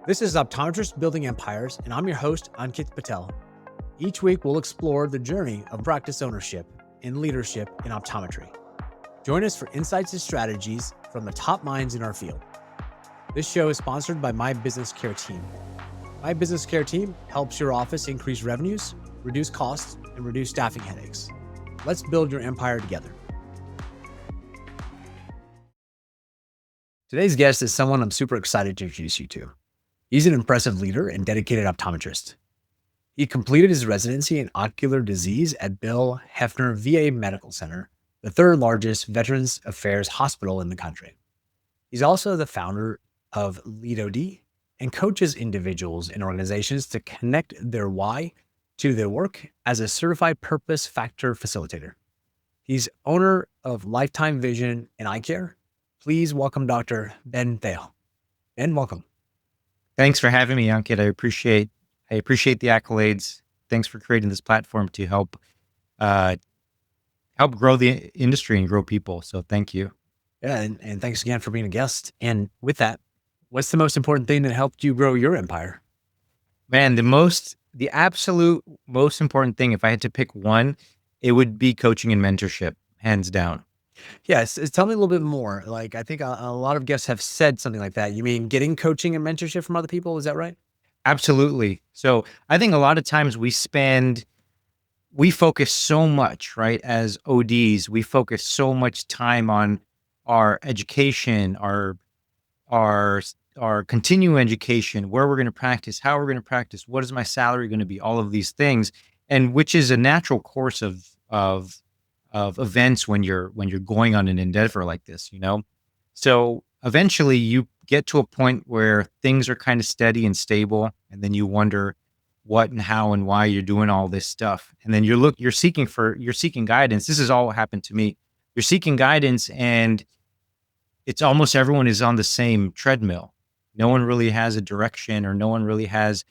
This is Optometrist Building Empires, and I'm your host, Ankit Patel. Each week, we'll explore the journey of practice ownership and leadership in optometry. Join us for insights and strategies from the top minds in our field. This show is sponsored by My Business Care Team. My Business Care Team helps your office increase revenues, reduce costs, and reduce staffing headaches. Let's build your empire together. Today's guest is someone I'm super excited to introduce you to. He's an impressive leader and dedicated optometrist. He completed his residency in ocular disease at Bill Hefner VA Medical Center, the third largest Veterans Affairs hospital in the country. He's also the founder of LeadOD and coaches individuals and organizations to connect their why to their work as a certified purpose factor facilitator. He's owner of Lifetime Vision and Eyecare. Please welcome Dr. Ben Thayil. Ben, welcome. Thanks for having me, Ankit. I appreciate the accolades. Thanks for creating this platform to help grow the industry and grow people. So thank you. Yeah, and thanks again for being a guest. And with that, what's the most important thing that helped you grow your empire? Man, the absolute most important thing, if I had to pick one, it would be coaching and mentorship, hands down. Yes. Tell me a little bit more. Like, I think a lot of guests have said something like that. You mean getting coaching and mentorship from other people? Is that right? Absolutely. So I think a lot of times we focus so much, right? As ODs, we focus so much time on our education, our continuing education, where we're going to practice, how we're going to practice, what is my salary going to be, all of these things, and which is a natural course of events when you're going on an endeavor like this, you know? So eventually you get to a point where things are kind of steady and stable, and then you wonder what and how and why you're doing all this stuff. And then you're seeking guidance. This is all what happened to me. You're seeking guidance, and it's almost everyone is on the same treadmill. No one really has a direction, or no one really has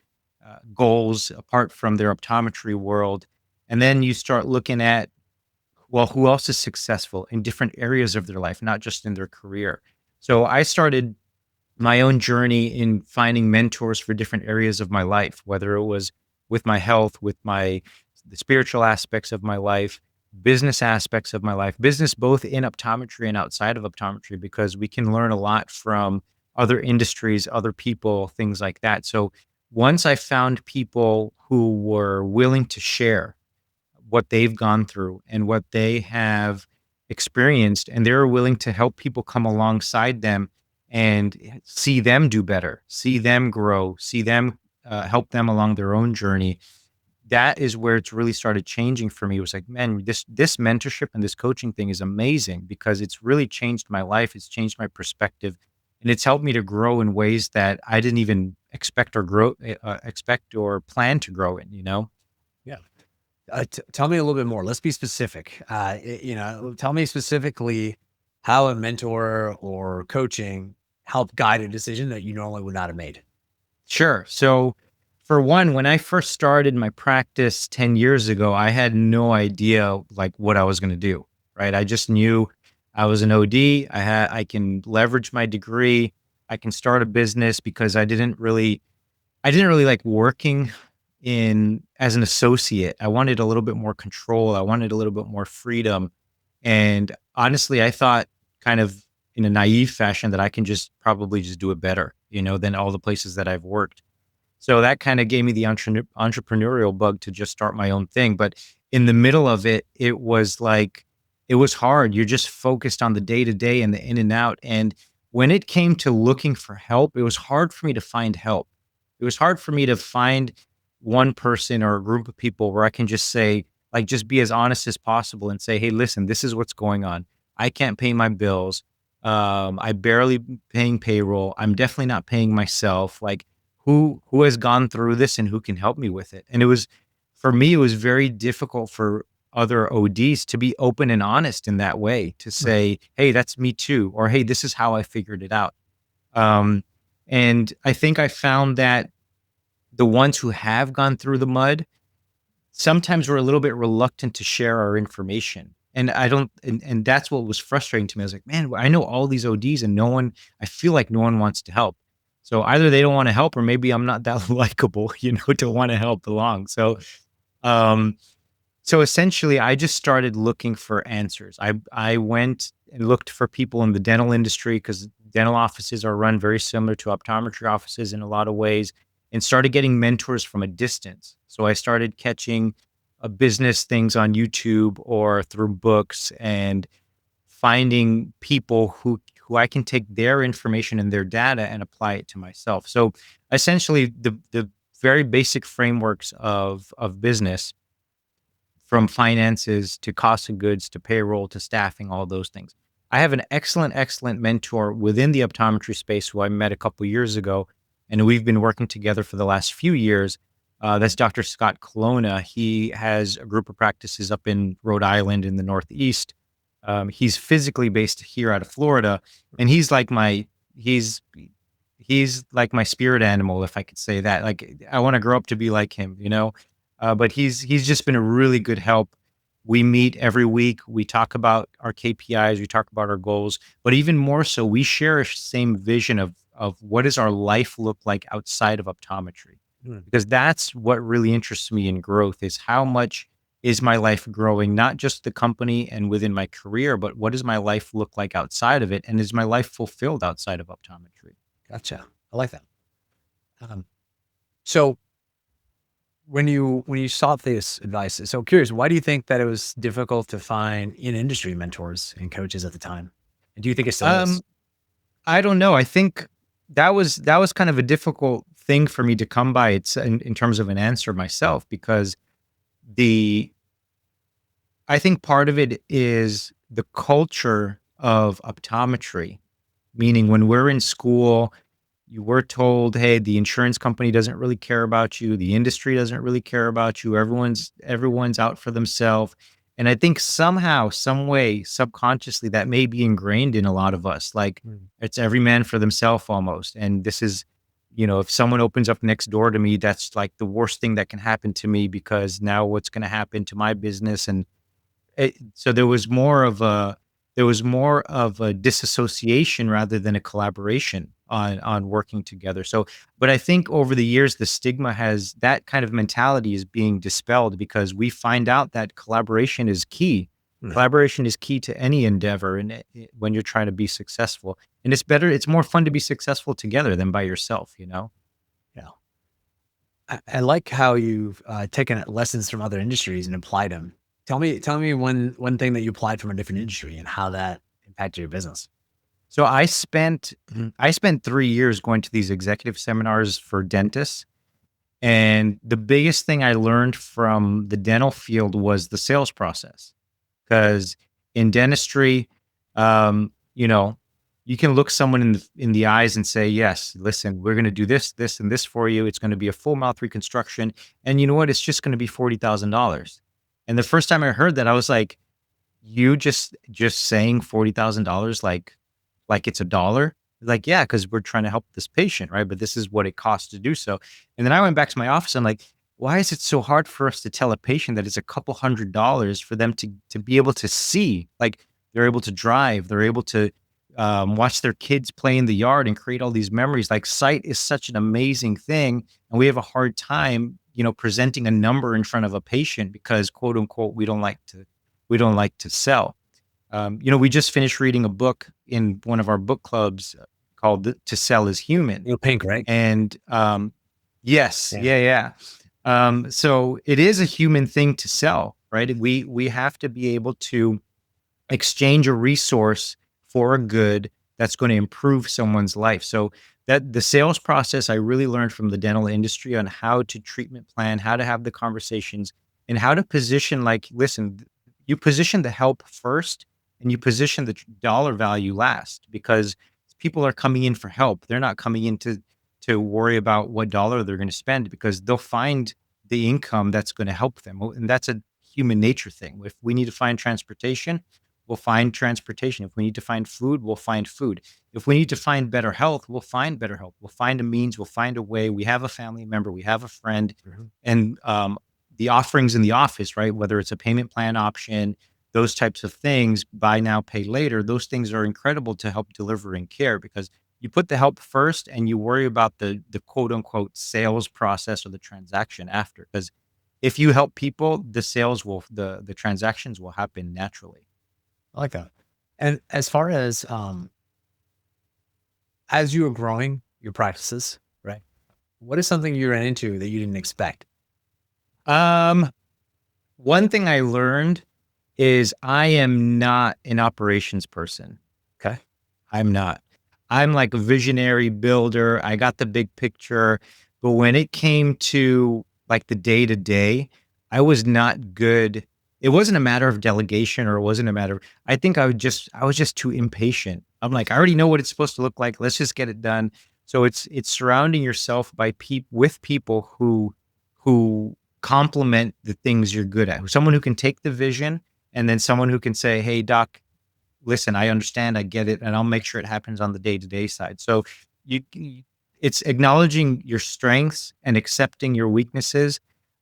goals apart from their optometry world. And then you start looking at, well, who else is successful in different areas of their life, not just in their career. So I started my own journey in finding mentors for different areas of my life, whether it was with my health, with the spiritual aspects of my life, business aspects of my life, business both in optometry and outside of optometry, because we can learn a lot from other industries, other people, things like that. So once I found people who were willing to share what they've gone through and what they have experienced, and they're willing to help people come alongside them and see them do better, see them grow, see them help them along their own journey. That is where it's really started changing for me. It was like, man, this mentorship and this coaching thing is amazing, because it's really changed my life. It's changed my perspective, and it's helped me to grow in ways that I didn't even expect or plan to grow in, you know? Yeah. Tell me a little bit more. Let's be specific. Tell me specifically how a mentor or coaching helped guide a decision that you normally would not have made. Sure. So for one, when I first started my practice 10 years ago, I had no idea like what I was going to do, right? I just knew I was an OD. I can leverage my degree. I can start a business, because I didn't really like working as an associate. I wanted a little bit more control. I wanted a little bit more freedom. And honestly, I thought, kind of in a naive fashion, that I can probably just do it better, than all the places that I've worked. So that kind of gave me the entrepreneurial bug to just start my own thing. But in the middle of it, it was hard. You're just focused on the day to day and the in and out. And when it came to looking for help, it was hard for me to find help. It was hard for me to find one person or a group of people where I can just say, like, just be as honest as possible and say, hey, listen, this is what's going on. I can't pay my bills. I barely paying payroll. I'm definitely not paying myself. Like, who has gone through this and who can help me with it? And for me, it was very difficult for other ODs to be open and honest in that way, to say, hey, that's me too. Or, hey, this is how I figured it out. And I think I found that the ones who have gone through the mud sometimes we're a little bit reluctant to share our information. And and that's what was frustrating to me. I was like, man, I know all these ODs and I feel like no one wants to help. So either they don't want to help, or maybe I'm not that likable, to want to help along. Um, so essentially, I just started looking for answers. I went and looked for people in the dental industry, because dental offices are run very similar to optometry offices in a lot of ways, and started getting mentors from a distance. So I started catching business things on YouTube or through books, and finding people who I can take their information and their data and apply it to myself. So essentially, the very basic frameworks of business, from finances to cost of goods to payroll to staffing, all those things. I have an excellent mentor within the optometry space who I met a couple years ago, and we've been working together for the last few years. That's Dr. Scott Colonna. He has a group of practices up in Rhode Island in the Northeast. He's physically based here out of Florida, and he's like my spirit animal, if I could say that. Like, I want to grow up to be like him. But he's just been a really good help. We meet every week. We talk about our KPIs. We talk about our goals. But even more so, we share a same vision of what does our life look like outside of optometry, Mm. because that's what really interests me in growth, is how much is my life growing, not just the company and within my career, but what does my life look like outside of it? And is my life fulfilled outside of optometry? Gotcha. I like that. Um, so when you sought this advice, so curious, why do you think that it was difficult to find in industry mentors and coaches at the time? And do you think it still is? Um, I don't know. I think that was kind of a difficult thing for me to come by. It's in terms of an answer myself, because the I think part of it is the culture of optometry, meaning when we're in school, you were told, hey, the insurance company doesn't really care about you, the industry doesn't really care about you, everyone's out for themselves. And I think somehow, some way, subconsciously, that may be ingrained in a lot of us. Like, Mm. it's every man for themselves almost. And this is, if someone opens up next door to me, that's like the worst thing that can happen to me, because now what's going to happen to my business? And so there was more of a disassociation rather than a collaboration on working together. So, but I think over the years, the stigma has that kind of mentality is being dispelled, because we find out that collaboration is key. Mm. Collaboration is key to any endeavor, and when you're trying to be successful, and it's more fun to be successful together than by yourself. Yeah. I like how you've taken lessons from other industries and applied them. Tell me one thing that you applied from a different industry and how that impacted your business. So I spent 3 years going to these executive seminars for dentists. And the biggest thing I learned from the dental field was the sales process. Because in dentistry, you know, you can look someone in the eyes and say, "Yes, listen, we're going to do this, this, and this for you. It's going to be a full mouth reconstruction, and you know what? It's just going to be $40,000." And the first time I heard that, I was like, "You just saying $40,000 like it's a dollar?" Like, yeah, because we're trying to help this patient, right? But this is what it costs to do so. And then I went back to my office. I'm like, why is it so hard for us to tell a patient that it's a couple $100s for them to be able to see? Like, they're able to drive, they're able to watch their kids play in the yard and create all these memories. Like, sight is such an amazing thing, and we have a hard time, presenting a number in front of a patient, because quote unquote we don't like to sell. We just finished reading a book in one of our book clubs called "To Sell Is Human," Pink, right? and yes, Yeah. yeah, yeah. So it is a human thing to sell, right? We have to be able to exchange a resource for a good that's going to improve someone's life. So that the sales process, I really learned from the dental industry on how to treatment plan, how to have the conversations, and how to position. Like, listen, you position the help first, and you position the dollar value last, because people are coming in for help. They're not coming in to worry about what dollar they're going to spend, because they'll find the income that's going to help them. And that's a human nature thing. If we need to find transportation, we'll find transportation. If we need to find food, we'll find food. If we need to find better health, we'll find better health. We'll find a means, we'll find a way. We have a family member, we have a friend, Mhm. and the offerings in the office, right? Whether it's a payment plan option, those types of things, buy now, pay later, those things are incredible to help delivering care, because you put the help first and you worry about the quote unquote sales process or the transaction after. Because if you help people, the sales will the transactions will happen naturally. I like that. And as you were growing your practices, right? What is something you ran into that you didn't expect? Um, One thing I learned is I am not an operations person. Okay. I'm not. I'm like a visionary builder. I got the big picture. But when it came to like the day to day, I was not good. It wasn't a matter of delegation or it wasn't a matter of, I think I was just too impatient. I'm like, I already know what it's supposed to look like. Let's just get it done. So it's surrounding yourself by with people who complement the things you're good at. Someone who can take the vision and then someone who can say, "Hey doc, listen, I understand, I get it, and I'll make sure it happens on the day-to-day side." So it's acknowledging your strengths and accepting your weaknesses.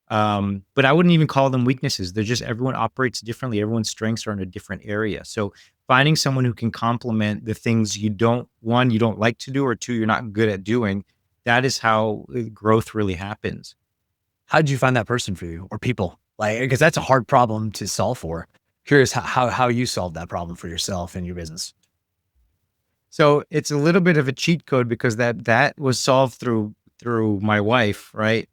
But I wouldn't even call them weaknesses. They're just everyone operates differently. Everyone's strengths are in a different area. So finding someone who can complement the things you don't like to do, or two, you're not good at doing, that is how growth really happens. How did you find that person for you or people? Like, because that's a hard problem to solve for. Curious how you solved that problem for yourself and your business. So it's a little bit of a cheat code because that was solved through my wife, right?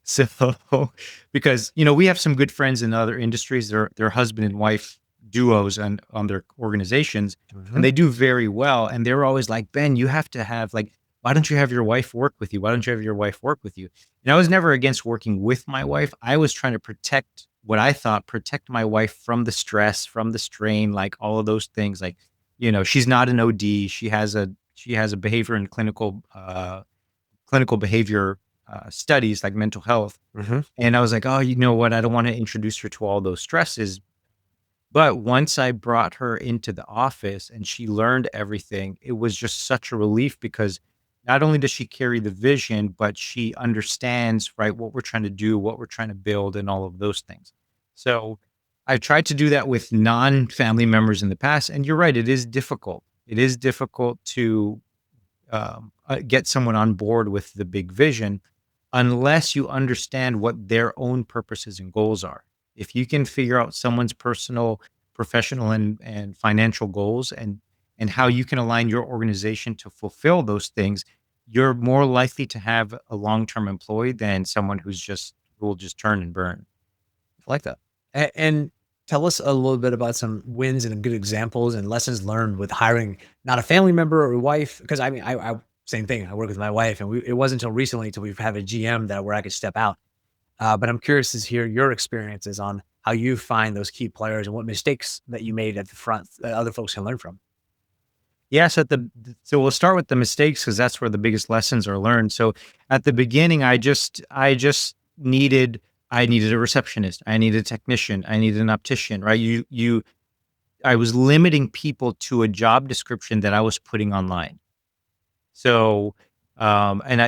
So because we have some good friends in other industries. They're husband and wife duos and on their organizations, and Mhm. they do very well. And they were always like, Ben, you have to have like, why don't you have your wife work with you? Why don't you have your wife work with you? And I was never against working with my wife. I was trying to protect my wife from the stress, from the strain, like all of those things. Like, she's not an OD. She has a behavior and clinical behavior studies like mental health. Mhm. And I was like, oh, you know what? I don't want to introduce her to all those stresses. But once I brought her into the office and she learned everything, it was just such a relief because not only does she carry the vision, but she understands, right, what we're trying to do, what we're trying to build, and all of those things. So I tried to do that with non-family members in the past. And you're right, it is difficult. It is difficult to get someone on board with the big vision unless you understand what their own purposes and goals are. If you can figure out someone's personal, professional, and financial goals and how you can align your organization to fulfill those things, you're more likely to have a long-term employee than someone who will just turn and burn. I like that. And tell us a little bit about some wins and good examples and lessons learned with hiring not a family member or a wife. Because I mean, I same thing. I work with my wife, and it wasn't until recently until we've had a GM that where I could step out. But I'm curious to hear your experiences on how you find those key players and what mistakes that you made at the front that other folks can learn from. Yeah, so we'll start with the mistakes because that's where the biggest lessons are learned. So at the beginning, I just needed a receptionist, I needed a technician, I needed an optician, right? I was limiting people to a job description that I was putting online. So, and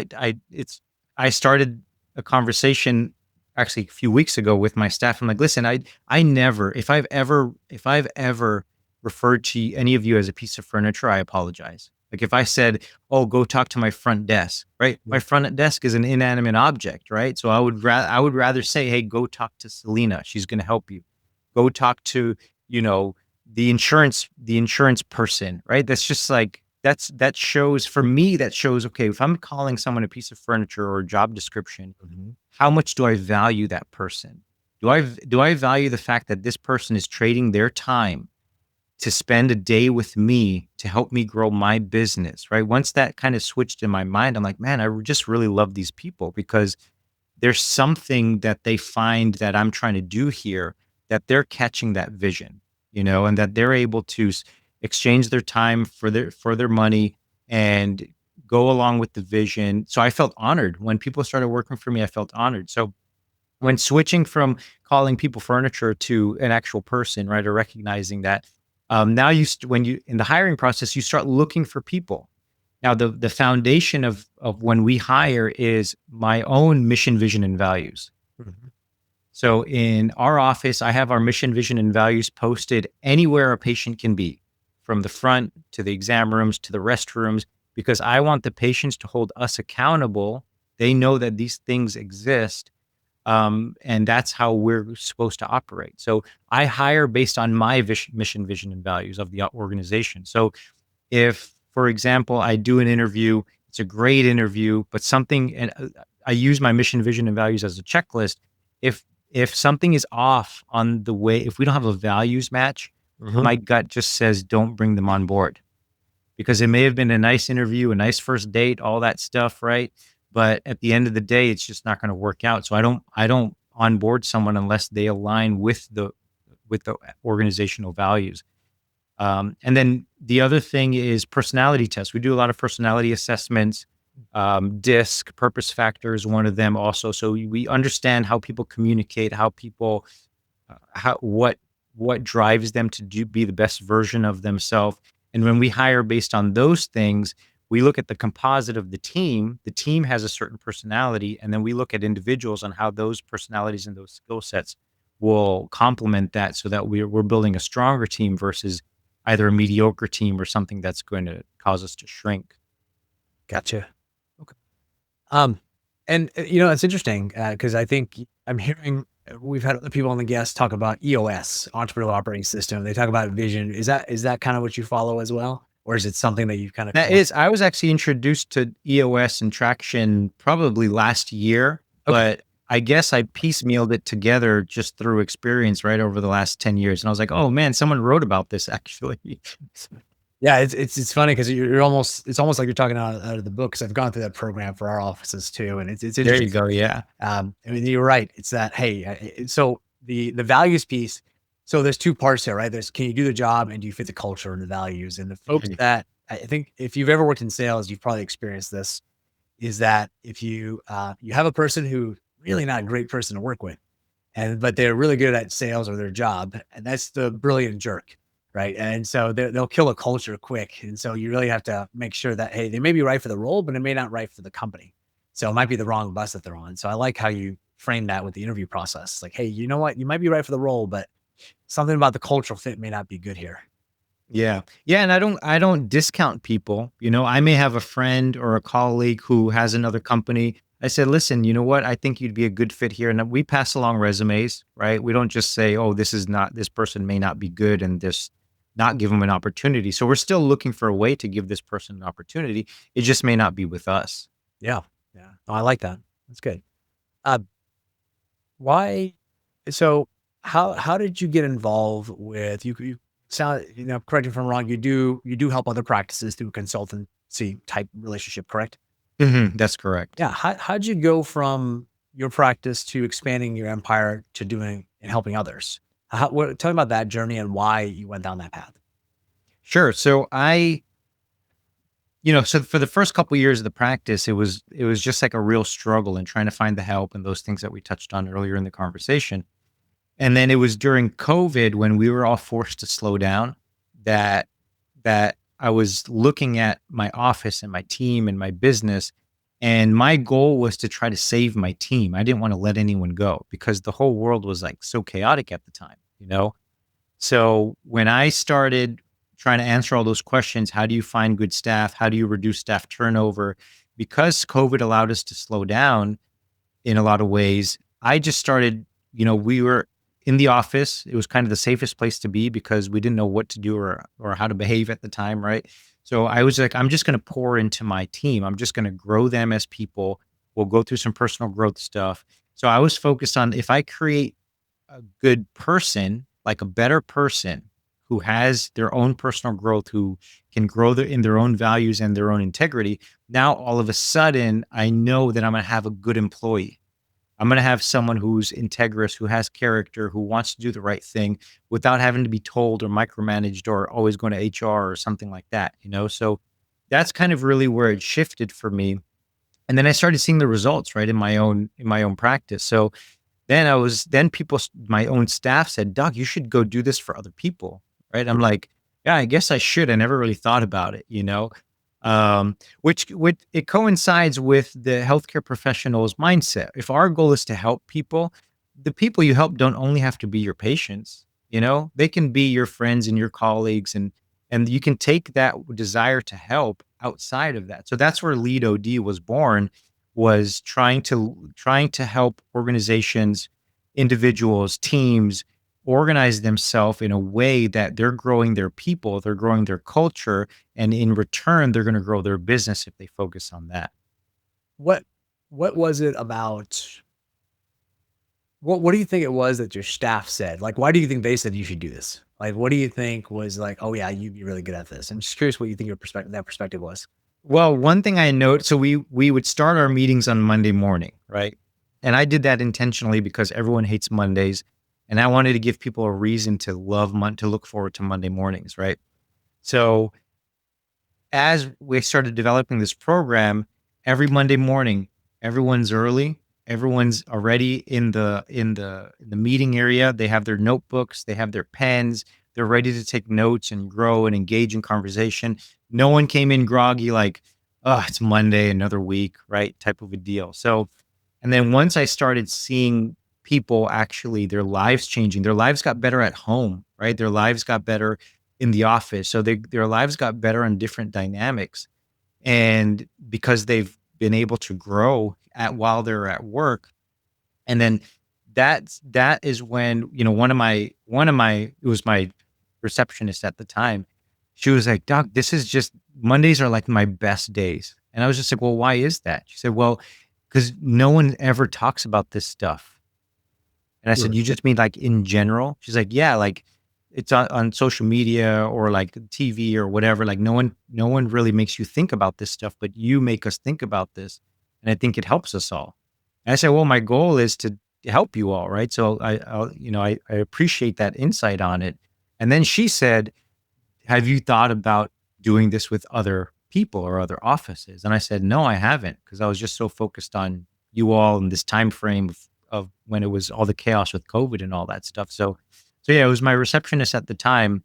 I started a conversation actually a few weeks ago with my staff. I'm like, listen, I never, if I've ever referred to any of you as a piece of furniture, I apologize. Like if I said, oh, go talk to my front desk, right? Yeah. My front desk is an inanimate object, right? So I would rather say, hey, go talk to Selena. She's going to help you. Go talk to, you know, the insurance person, right? That's just like that shows for me, that shows, okay, if I'm calling someone a piece of furniture or a job description, Mhm. how much do I value that person? Do I value the fact that this person is trading their time to spend a day with me to help me grow my business, right? Once that kind of switched in my mind, I'm like, man, just really love these people because there's something that they find that I'm trying to do here, that they're catching that vision, and that they're able to exchange their time for their money and go along with the vision. So I felt honored when people started working for me. I felt honored. So when switching from calling people furniture to an actual person, right, or recognizing that, now when you in the hiring process, you start looking for people. Now, the foundation of when we hire is my own mission, vision, and values. Mhm. So in our office, I have our mission, vision, and values posted anywhere a patient can be, from the front to the exam rooms to the restrooms, because I want the patients to hold us accountable. They know that these things exist, and that's how we're supposed to operate. So I hire based on my mission, vision, and values of the organization. So if, for example, I do an interview, it's a great interview, but something, and I use my mission, vision, and values as a checklist. If something is off on the way, if we don't have a values match, Mhm. my gut just says don't bring them on board, because it may have been a nice interview, a nice first date, all that stuff, right? But at the end of the day, it's just not going to work out. So I don't onboard someone unless they align with the organizational values. And then the other thing is personality tests. We do a lot of personality assessments. DISC, purpose factor is one of them also. So we understand how people communicate, how people, how what drives them to be the best version of themselves. And when we hire based on those things, we look at the composite of the team. The team has a certain personality, and then we look at individuals on how those personalities and those skill sets will complement that, so that we're building a stronger team versus either a mediocre team or something that's going to cause us to shrink. Gotcha. Okay. Um, and you know, it's interesting because I think I'm hearing we've had other people on the guest talk about EOS, Entrepreneurial Operating System. They talk about vision. Is that kind of what you follow as well, or is it something that you've kind of That is, I was actually introduced to EOS and traction probably last year, Okay. but I guess I piecemealed it together just through experience right over the last 10 years. And I was like, oh man, someone wrote about this actually. Yeah, it's funny because you're almost it's almost like you're talking out of the book because I've gone through that program for our offices too, and it's There you interesting. go. Yeah. I mean, you're right. It's that, hey, so the values piece. So there's two parts there, right? There's can you do the job and do you fit the culture and the values? And the folks Mhm. that I think if you've ever worked in sales, you've probably experienced this. Is that if you have a person who really not a great person to work with, and but they're really good at sales or their job, and that's the brilliant jerk, right? And so they'll kill a culture quick, and so you really have to make sure that hey, they may be right for the role, but it may not right for the company. So it might be the wrong bus that they're on. So I like how you frame that with the interview process. Like, hey, you know what? You might be right for the role, but something about the cultural fit may not be good here. Yeah. Yeah, and I don't discount people. I may have a friend or a colleague who has another company. I said, "Listen, you know what? I think you'd be a good fit here." And we pass along resumes, right? We don't just say, "Oh, this person may not be good," and just not give them an opportunity. So we're still looking for a way to give this person an opportunity. It just may not be with us. Yeah, yeah. Oh, I like that. That's good. Uh, why? So how did you get involved with you sound correct me if I'm wrong, you do help other practices through consultancy type relationship, correct? That's correct. Yeah. How'd you go from your practice to expanding your empire to doing and helping others? Tell me about that journey and why you went down that path. Sure. So for the first couple years of the practice, it was just like a real struggle and trying to find the help and those things that we touched on earlier in the conversation. And then it was during COVID when we were all forced to slow down that I was looking at my office and my team and my business, and my goal was to try to save my team. I didn't want to let anyone go because the whole world was like so chaotic at the time. So when I started trying to answer all those questions, how do you find good staff? How do you reduce staff turnover? Because COVID allowed us to slow down in a lot of ways, I just started, we were in the office. It was kind of the safest place to be because we didn't know what to do or how to behave at the time, right? So I was like, I'm just going to pour into my team. I'm just going to grow them as people. We'll go through some personal growth stuff. So I was focused on if I create a good person, like a better person who has their own personal growth, who can grow in their own values and their own integrity. Now, all of a sudden, I know that I'm going to have a good employee. I'm going to have someone who's integrous, who has character, who wants to do the right thing without having to be told or micromanaged or always going to HR or something like that. So that's kind of really where it shifted for me. And then I started seeing the results right in my own practice. So then my own staff said, "Doc, you should go do this for other people." Right. I'm like, yeah, I guess I should. I never really thought about it. Which it coincides with the healthcare professional's mindset. If our goal is to help people, the people you help don't only have to be your patients. They can be your friends and your colleagues, and And you can take that desire to help outside of that. So that's where Lead OD was born, was trying to help organizations, individuals, teams organize themselves in a way that they're growing their people, they're growing their culture, and in return, they're going to grow their business if they focus on that. What what was it about what do you think it was that your staff said? Like, why do you think they said you should do this? Like, what do you think was like, "Oh, yeah, you'd be really good at this." I'm just curious what you think your perspective was. Well, one thing I note, so we would start our meetings on Monday morning, right? And I did that intentionally because everyone hates Mondays, and I wanted to give people a reason to to look forward to Monday mornings, right? So as we started developing this program, every Monday morning, everyone's early, everyone's already in the meeting area. They have their notebooks, they have their pens, they're ready to take notes and grow and engage in conversation. No one came in groggy like, oh, it's Monday, another week, right? Type of a deal. So, and then once I started seeing people actually their lives changing, their lives got better at home, right? Their lives got better in the office. So their lives got better on different dynamics. And because they've been able to grow at while they're at work. And then that is when, one of my it was my receptionist at the time. She was like, "Doc, this is just Mondays are like my best days." And I was just like, "Well, why is that?" She said, "Well, because no one ever talks about this stuff." And I said, Sure. "You just mean like in general?" She's like, "Yeah, like it's on social media or like TV or whatever. Like no one really makes you think about this stuff, but you make us think about this. And I think it helps us all." And I said, "Well, my goal is to help you all, right? So I appreciate that insight on it." And then she said, "Have you thought about doing this with other people or other offices?" And I said, "No, I haven't, because I was just so focused on you all in this time frame of when it was all the chaos with COVID and all that stuff." So yeah, it was my receptionist at the time,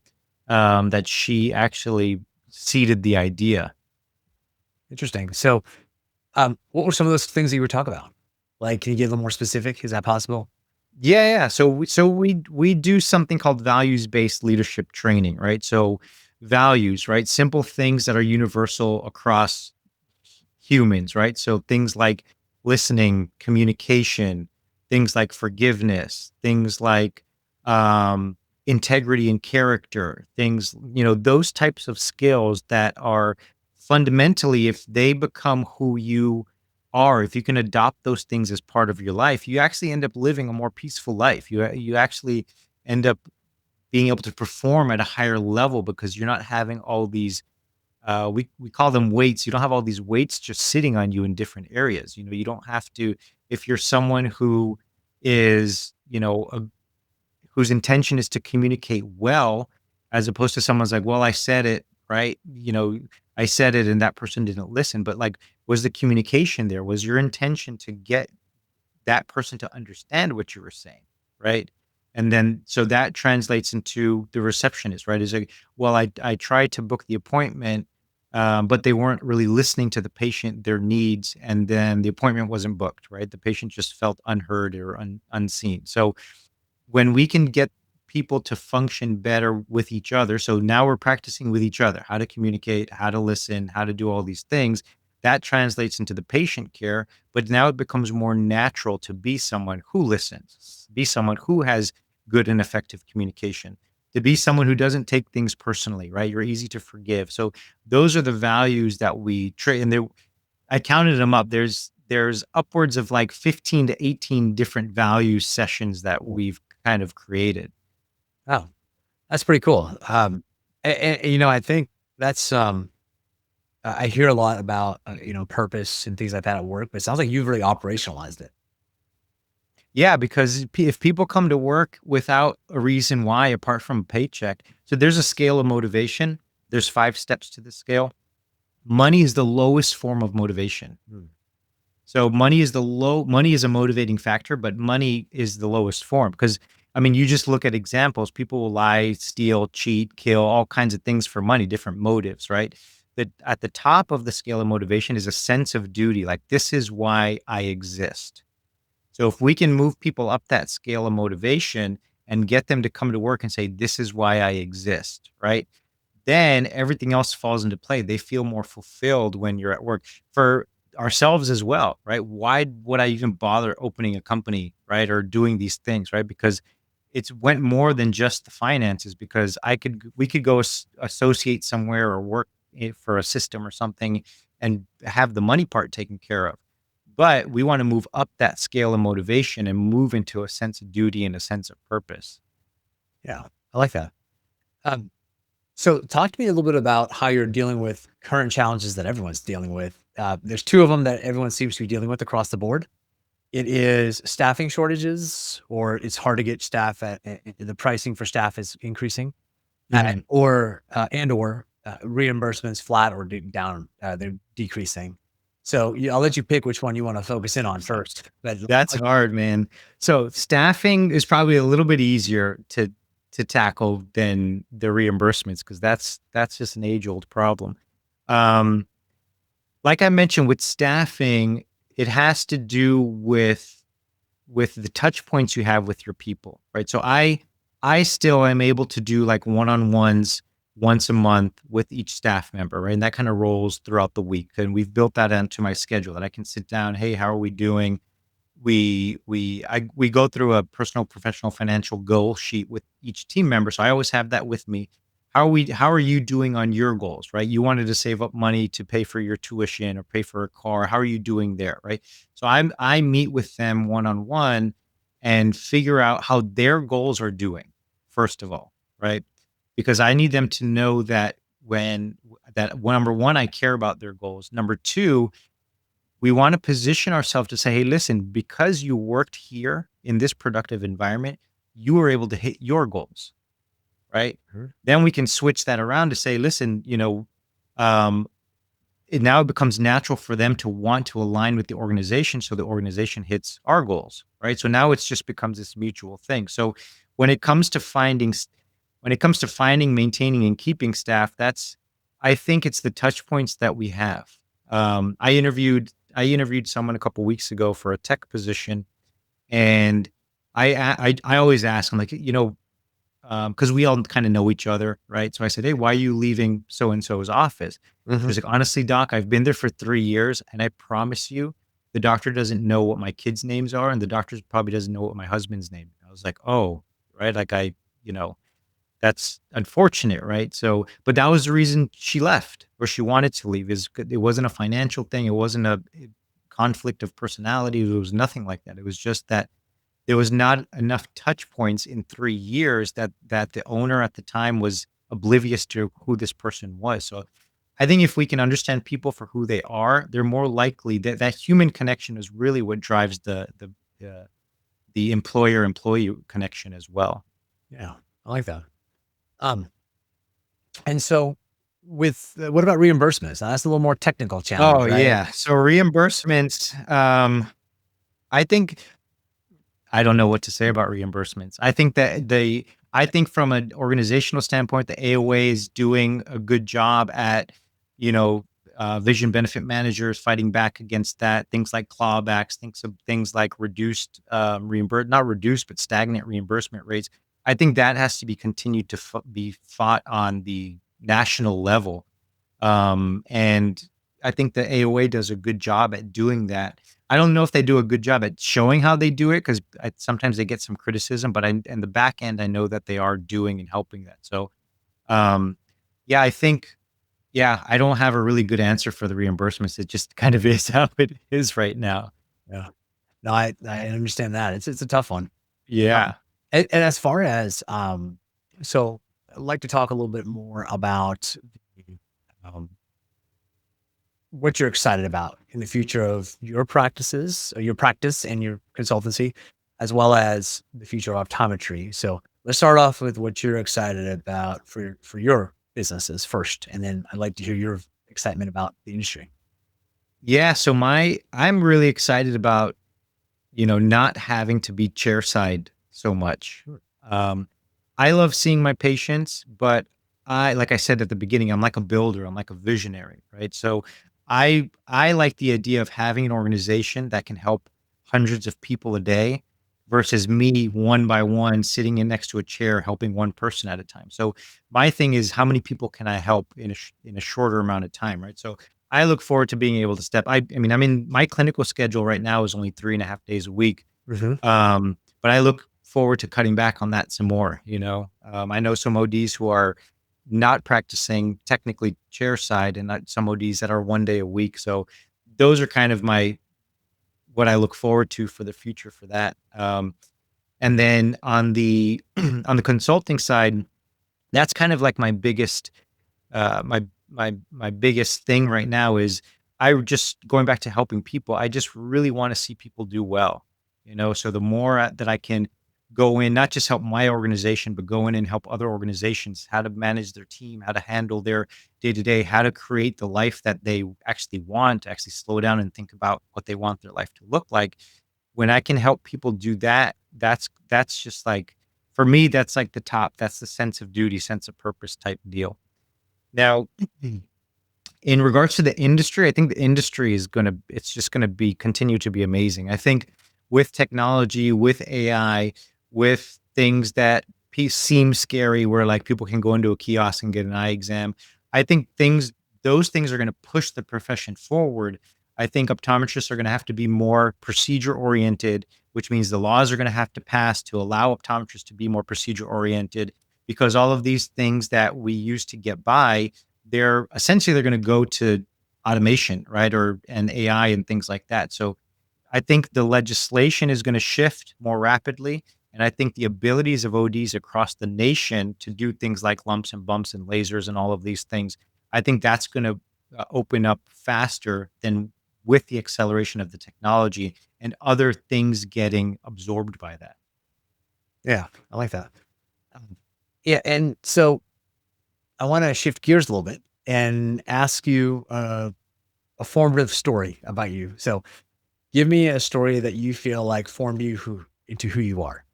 that she actually seeded the idea. Interesting. So, what were some of those things that you were talking about? Like, can you get a little more specific? Is that possible? Yeah. So we do something called values-based leadership training, right? So values, right? Simple things that are universal across humans, right? So things like listening, communication, things like forgiveness, things like um, integrity and character, things, those types of skills that are fundamentally, if they become who you are, if you can adopt those things as part of your life, you actually end up living a more peaceful life. You actually end up being able to perform at a higher level because you're not having all these we call them weights. You don't have all these weights just sitting on you in different areas. You don't have to, if you're someone who is, whose intention is to communicate well, as opposed to someone's like, well, I said it, right? I said it and that person didn't listen. But like, was the communication there? Was your intention to get that person to understand what you were saying, right? And then so that translates into the receptionist, right? Is like, well, I tried to book the appointment, but they weren't really listening to the patient, their needs, and then the appointment wasn't booked, right? The patient just felt unheard or unseen. So when we can get people to function better with each other. So now we're practicing with each other, how to communicate, how to listen, how to do all these things. That translates into the patient care, but now it becomes more natural to be someone who listens, be someone who has good and effective communication, to be someone who doesn't take things personally, right? You're easy to forgive. So those are the values that we trade. And there, I counted them up. There's upwards of like 15 to 18 different value sessions that we've kind of created. Oh, that's pretty cool. I think that's I hear a lot about purpose and things like that at work, but it sounds like you've really operationalized it. Yeah, because if people come to work without a reason why apart from a paycheck, so there's a scale of motivation. There's 5 steps to the scale. Money is the lowest form of motivation. Hmm. So money is a motivating factor, but money is the lowest form because I mean, you just look at examples. People will lie, steal, cheat, kill, all kinds of things for money, different motives, right? That at the top of the scale of motivation is a sense of duty. Like, this is why I exist. So if we can move people up that scale of motivation and get them to come to work and say, this is why I exist, right? then everything else falls into play. They feel more fulfilled when you're at work. For ourselves as well, right? Why would I even bother opening a company, right? Or doing these things, right? Because it's went more than just the finances, because we could go associate somewhere or work for a system or something and have the money part taken care of. But we want to move up that scale of motivation and move into a sense of duty and a sense of purpose. Yeah, I like that. Um, so talk to me a little bit about how you're dealing with current challenges that everyone's dealing with. There's two of them that everyone seems to be dealing with across the board. It is staffing shortages, or it's hard to get staff the pricing for staff is increasing, Mhm. reimbursements flat or down, they're decreasing. So yeah, I'll let you pick which one you want to focus in on first. But That's like, hard, man. So staffing is probably a little bit easier to tackle than the reimbursements, because that's just an age-old problem. Um, like I mentioned with staffing, it has to do with the touch points you have with your people, right? So I still am able to do like one-on-ones once a month with each staff member, right? And that kind of rolls throughout the week. And we've built that into my schedule that I can sit down, hey, how are we doing? We go through a personal, professional, financial goal sheet with each team member. So I always have that with me. How are you doing on your goals, right? You wanted to save up money to pay for your tuition or pay for a car. How are you doing there, right? So I meet with them one on one and figure out how their goals are doing, first of all, right? Because I need them to know that number one, I care about their goals. Number two, we want to position ourselves to say, hey, listen, because you worked here in this productive environment, you were able to hit your goals, right? Mhm. Then we can switch that around to say, listen, um, it now becomes natural for them to want to align with the organization so the organization hits our goals, right? So now it's just becomes this mutual thing. So when it comes to finding, maintaining, and keeping staff, I think it's the touch points that we have. I interviewed someone a couple weeks ago for a tech position, and I always ask, I'm like, because we all kind of know each other, right? So I said, hey, why are you leaving so and so's office? Mhm. She's like, honestly, doc, I've been there for 3 years, and I promise you, the doctor doesn't know what my kids' names are, and the doctor probably doesn't know what my husband's name is. I was like, oh, right, like you know, that's unfortunate, right? So, but that was the reason she left, or she wanted to leave. It wasn't a financial thing. It wasn't a conflict of personality. It was nothing like that. It was just that there was not enough touch points in 3 years that the owner at the time was oblivious to who this person was. So I think if we can understand people for who they are, they're more likely that human connection is really what drives the employer-employee connection as well. Yeah, I like that. Um, and so with what about reimbursements? Now, that's a little more technical challenge, Oh, right? yeah. So reimbursements, I think I don't know what to say about reimbursements. I think from an organizational standpoint, the AOA is doing a good job at, you know, vision benefit managers fighting back against that. Things like clawbacks, things like reduced not reduced, but stagnant reimbursement rates. I think that has to be continued to be fought on the national level, and I think the AOA does a good job at doing that. I don't know if they do a good job at showing how they do it, because sometimes they get some criticism, but in the back end, I know that they are doing and helping that. So, um, yeah, yeah, I don't have a really good answer for the reimbursements. It just kind of is how it is right now. Yeah. No, I understand that. It's a tough one. Um, Yeah. and as far as, so I'd like to talk a little bit more about the, um, what you're excited about in the future of your practices, or your practice and your consultancy, as well as the future of optometry. So let's start off with what you're excited about for your businesses first, and then I'd like to hear your excitement about the industry. Yeah. So I'm really excited about, not having to be chairside so much. Sure. Um, I love seeing my patients, but like I said at the beginning, I'm like a builder. I'm like a visionary, right? So I like the idea of having an organization that can help hundreds of people a day versus me one by one sitting in next to a chair helping one person at a time. So my thing is, how many people can I help in a shorter amount of time, right? So I look forward to being able to step. I mean, I'm in my clinical schedule right now is only 3.5 days a week, Hmm. but I look forward to cutting back on that some more. I know some ODs who are not practicing technically chair side, and some ODs that are 1 day a week. So those are kind of my what I look forward to for the future for that. And then on the on the consulting side, that's kind of like my biggest my biggest thing right now is I just going back to helping people. I just really want to see people do well, So the more that I can go in, not just help my organization, but go in and help other organizations how to manage their team, how to handle their day to day, how to create the life that they actually want, to actually slow down and think about what they want their life to look like. When I can help people do that, that's just like for me, that's like the top. That's the sense of duty, sense of purpose type deal. Now, in regards to the industry, I think the industry it's just gonna be continue to be amazing. I think with technology, with AI, with things that seem scary, where like people can go into a kiosk and get an eye exam. I think those things are gonna push the profession forward. I think optometrists are gonna have to be more procedure oriented, which means the laws are gonna have to pass to allow optometrists to be more procedure oriented, because all of these things that we used to get by, they're going to go to automation, right? And AI and things like that. So I think the legislation is going to shift more rapidly. And I think the abilities of ODs across the nation to do things like lumps and bumps and lasers and all of these things, I think that's going to open up faster than with the acceleration of the technology and other things getting absorbed by that. Yeah, I like that. Yeah, and so I want to shift gears a little bit and ask you a formative story about you. So, give me a story that you feel like formed you into who you are.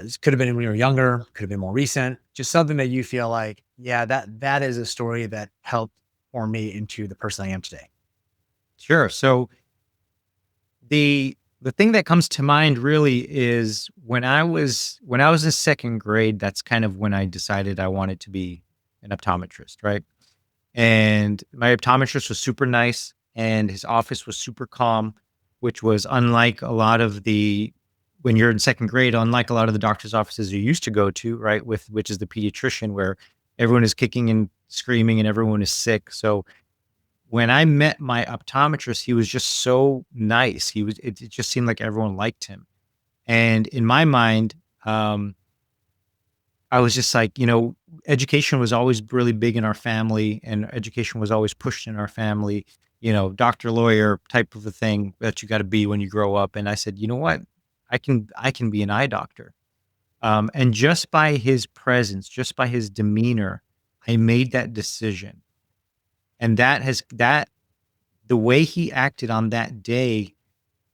This could have been when you were younger, could have been more recent. Just something that you feel like, yeah, that is a story that helped form me into the person I am today. Sure. So the thing that comes to mind really is when I was in second grade, that's kind of when I decided I wanted to be an optometrist, right? And my optometrist was super nice and his office was super calm, which was unlike a lot of the when you're in second grade, unlike a lot of the doctor's offices you used to go to, right? With which is the pediatrician where everyone is kicking and screaming and everyone is sick. So when I met my optometrist, he was just so nice. It just seemed like everyone liked him. And in my mind, um, I was just like, education was always really big in our family, and education was always pushed in our family, doctor, lawyer type of a thing that you got to be when you grow up. And I said, you know what? I can be an eye doctor. And just by his presence, just by his demeanor, I made that decision. And that the way he acted on that day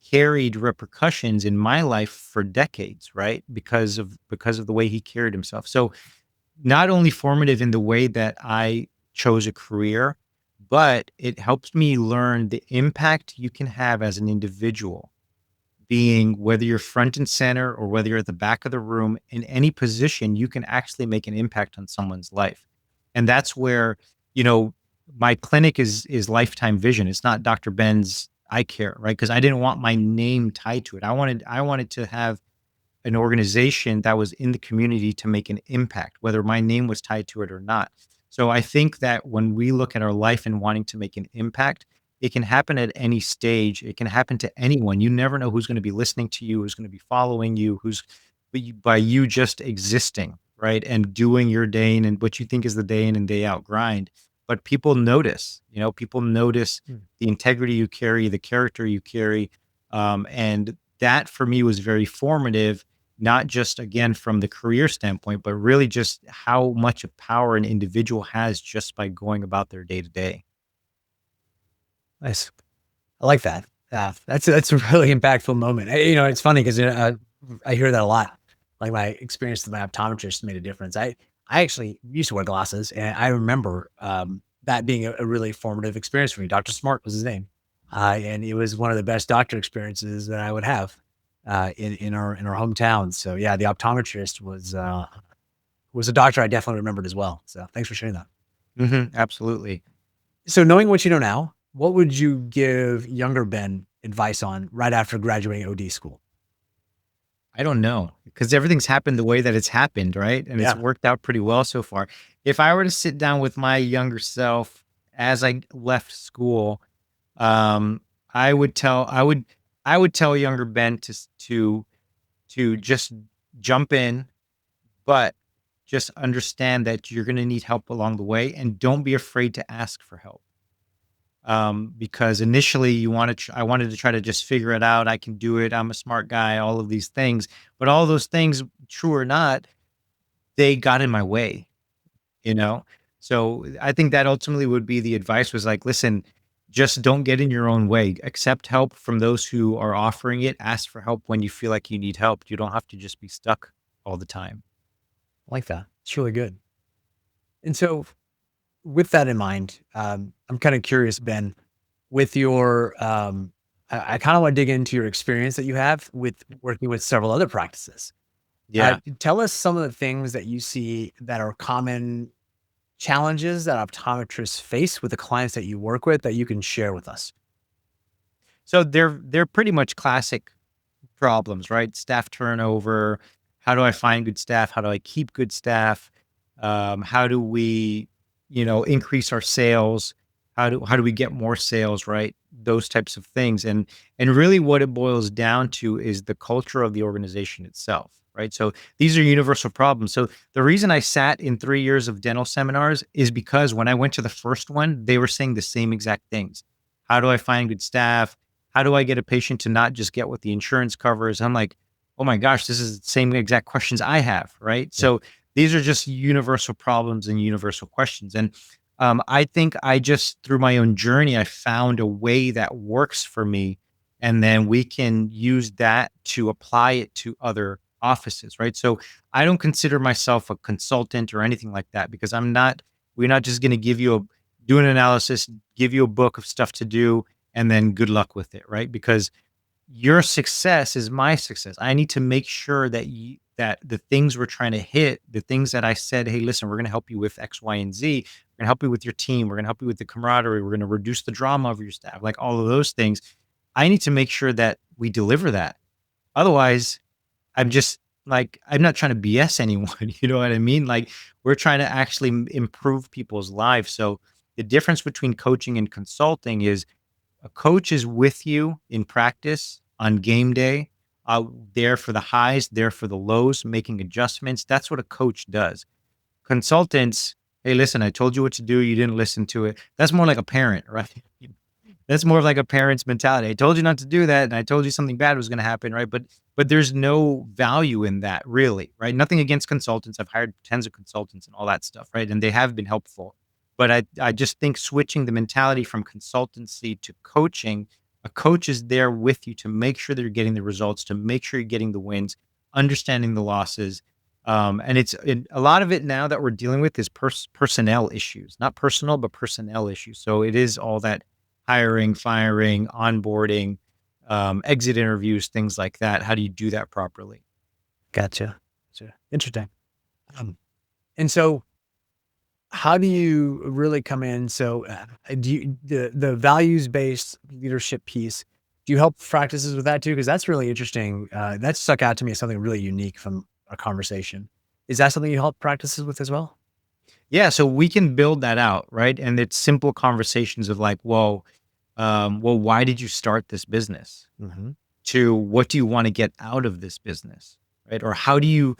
carried repercussions in my life for decades, right? Because of the way he carried himself. So not only formative in the way that I chose a career, but it helps me learn the impact you can have as an individual, being whether you're front and center or whether you're at the back of the room, in any position, you can actually make an impact on someone's life. And that's where, you know, my clinic is Lifetime Vision. It's not Dr. Ben's eye care, right? Because I didn't want my name tied to it. I wanted to have an organization that was in the community to make an impact, whether my name was tied to it or not. So I think that when we look at our life and wanting to make an impact, it can happen at any stage. It can happen to anyone. You never know who's going to be listening to you, who's going to be following you, by you just existing, right? And doing your day in and what you think is the day in and day out grind. But people notice Mm. the integrity you carry, the character you carry. And that for me was very formative, not just again from the career standpoint, but really just how much of power an individual has just by going about their day to day. Nice. I like that. Yeah, that's a really impactful moment. It's funny because I hear that a lot. Like my experience with my optometrist made a difference. I actually used to wear glasses, and I remember that being a really formative experience for me. Dr. Smart was his name, and it was one of the best doctor experiences that I would have. in our hometown. So yeah, the optometrist was a doctor I definitely remembered as well. So thanks for sharing that. Absolutely. So knowing what you know now, what would you give younger Ben advice on right after graduating OD school? I don't know because everything's happened the way that it's happened, right? And it's Yeah. worked out pretty well so far. If I were to sit down with my younger self as I left school, um, I would tell younger Ben to just jump in, but just understand that you're going to need help along the way, and don't be afraid to ask for help. Because initially I wanted to try to just figure it out. I can do it. I'm a smart guy. All of these things, but all those things, true or not, they got in my way. You know, so I think that ultimately would be the advice was like, listen, just don't get in your own way. Accept help from those who are offering it. Ask for help when you feel like you need help. You don't have to just be stuck all the time. I like that. It's really good. And so with that in mind, I'm kind of curious, Ben, with your, I kind of want to dig into your experience that you have with working with several other practices. Yeah. Tell us some of the things that you see that are common challenges that optometrists face with the clients that you work with that you can share with us. So they're pretty much classic problems, right? Staff turnover. How do I find good staff? How do I keep good staff? How do we, increase our sales? How do we get more sales, right? Those types of things. And really what it boils down to is the culture of the organization itself, right? So these are universal problems. So the reason I sat in 3 years of dental seminars is because when I went to the first one, they were saying the same exact things. How do I find good staff? How do I get a patient to not just get what the insurance covers? I'm like, oh my gosh, this is the same exact questions I have, right? Yeah. So these are just universal problems and universal questions. And I think I just, through my own journey, I found a way that works for me. And then we can use that to apply it to other offices, right? So I don't consider myself a consultant or anything like that because we're not just going to do an analysis, give you a book of stuff to do, and then good luck with it, right? Because your success is my success. I need to make sure that the things we're trying to hit, the things that I said, hey, listen, we're going to help you with X, Y, and Z. We're going to help you with your team. We're going to help you with the camaraderie. We're going to reduce the drama of your staff, like all of those things. I need to make sure that we deliver that. Otherwise, I'm not trying to BS anyone. You know what I mean? Like we're trying to actually improve people's lives. So the difference between coaching and consulting is a coach is with you in practice on game day, there for the highs, there for the lows, making adjustments. That's what a coach does. Consultants, hey, listen, I told you what to do. You didn't listen to it. That's more like a parent, right? That's more of like a parent's mentality. I told you not to do that, and I told you something bad was going to happen, right? But there's no value in that, really, right? Nothing against consultants. I've hired tons of consultants and all that stuff, right? And they have been helpful. But I just think switching the mentality from consultancy to coaching, a coach is there with you to make sure that you're getting the results, to make sure you're getting the wins, understanding the losses. And a lot of it now that we're dealing with is personnel issues, not personal, but personnel issues. So it is all that hiring, firing, onboarding, exit interviews, things like that. How do you do that properly? Gotcha. Gotcha. Interesting. Um, and so how do you really come in? So do you, the values based leadership piece, do you help practices with that too? Because that's really interesting. That stuck out to me as something really unique from a conversation. Is that something you help practices with as well? Yeah, so we can build that out, right? And it's simple conversations of like, well, why did you start this business? Hmm. To what do you want to get out of this business, right? Or how do you,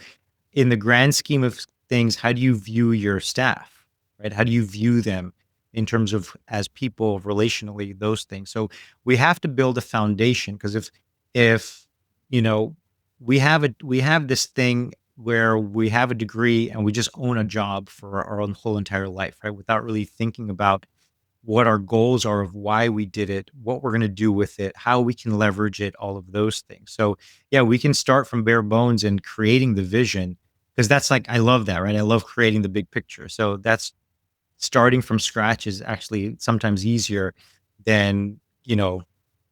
in the grand scheme of things, how do you view your staff, right? How do you view them in terms of as people relationally, those things? So we have to build a foundation because if you know we have this thing where we have a degree and we just own a job for our own whole entire life, right? Without really thinking about what our goals are of why we did it, what we're going to do with it, how we can leverage it, all of those things. So, yeah, we can start from bare bones and creating the vision because that's like, I love that, right? I love creating the big picture. So, that's starting from scratch is actually sometimes easier than,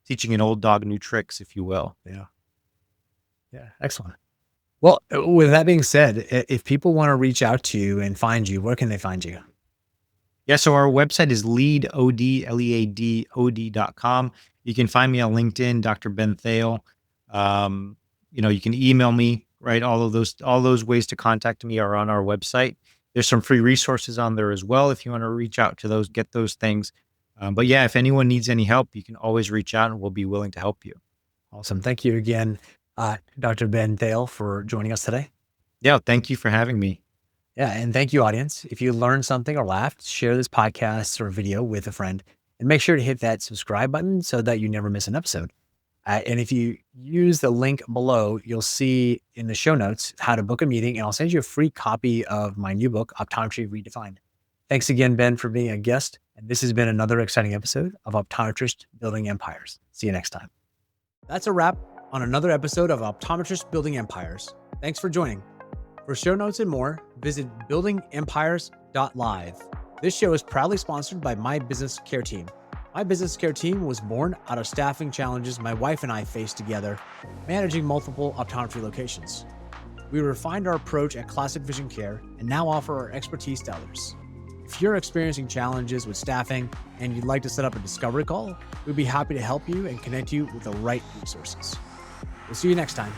teaching an old dog new tricks, if you will. Yeah. Yeah, excellent. Well, with that being said, if people want to reach out to you and find you, where can they find you? Yeah, so our website is leadod.com. You can find me on LinkedIn, Dr. Ben Thayil. Um, you can email me, right? All those ways to contact me are on our website. There's some free resources on there as well if you want to reach out to those, get those things. But yeah, if anyone needs any help, you can always reach out and we'll be willing to help you. Awesome. Thank you again, Dr. Ben Thale, for joining us today. Yeah, thank you for having me. Yeah, and thank you, audience. If you learned something or laughed, share this podcast or video with a friend, and make sure to hit that subscribe button so that you never miss an episode. And if you use the link below, you'll see in the show notes how to book a meeting, and I'll send you a free copy of my new book, Optometry Redefined. Thanks again, Ben, for being a guest. And this has been another exciting episode of Optometrist Building Empires. See you next time. That's a wrap on another episode of Optometrist Building Empires. Thanks for joining. For show notes and more, visit buildingempires.live. This show is proudly sponsored by My Business Care Team. My Business Care Team was born out of staffing challenges my wife and I faced together, managing multiple optometry locations. We refined our approach at Classic Vision Care and now offer our expertise to others. If you're experiencing challenges with staffing and you'd like to set up a discovery call, we'd be happy to help you and connect you with the right resources. We'll see you next time.